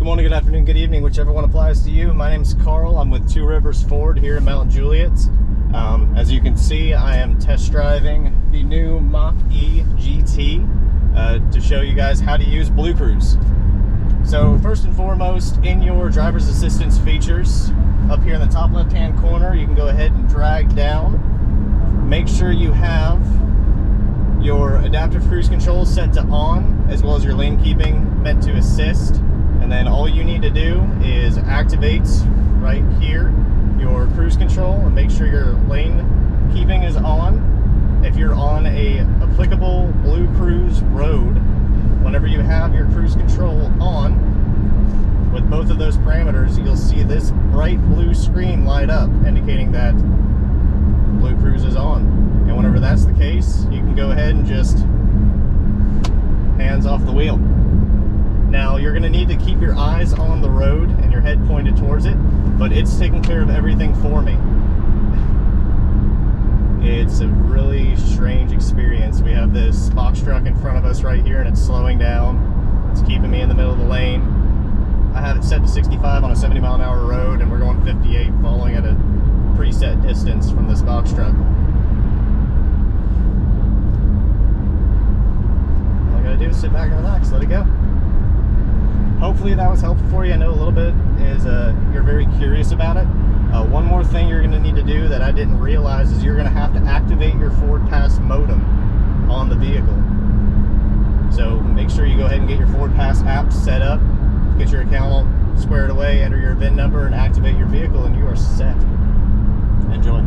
morning, good afternoon, good evening, whichever one applies to you. My name's Carl. I'm with Two Rivers Ford here in Mount Juliet. As you can see, I am test driving the new Mach E GT to show you guys how to use BlueCruise. So first and foremost, in your driver's assistance features, up here in the top left-hand corner, you can go ahead and drag down. Make sure you have your adaptive cruise control set to on, as well as your lane keeping meant to assist. And then all you need to do is activate right here your cruise control and make sure your lane keeping is on. If you're on a applicable BlueCruise road, whenever you have your cruise control on, with both of those parameters, you'll see this bright blue screen light up, indicating that BlueCruise is on. And whenever that's the case, you can go ahead and just hands off the wheel. Now, you're going to need to keep your eyes on the road and your head pointed towards it, but it's taking care of everything for me. It's a really strange experience. We have this box truck in front of us right here, and it's slowing down. It's keeping me in the middle of the lane. I have it set to 65 on a 70-mile-an-hour road, and we're going 58, following at a preset distance from this box truck. All I gotta do is sit back and relax, let it go. Hopefully that was helpful for you. I know a little bit is you're very curious about it. One more thing you're going to need to do that I didn't realize is you're going to have to activate your Ford Pass modem on the vehicle. So make sure you go ahead and get your Ford Pass app set up, get your account all squared away, enter your VIN number, and activate your vehicle, and you are set. Enjoy.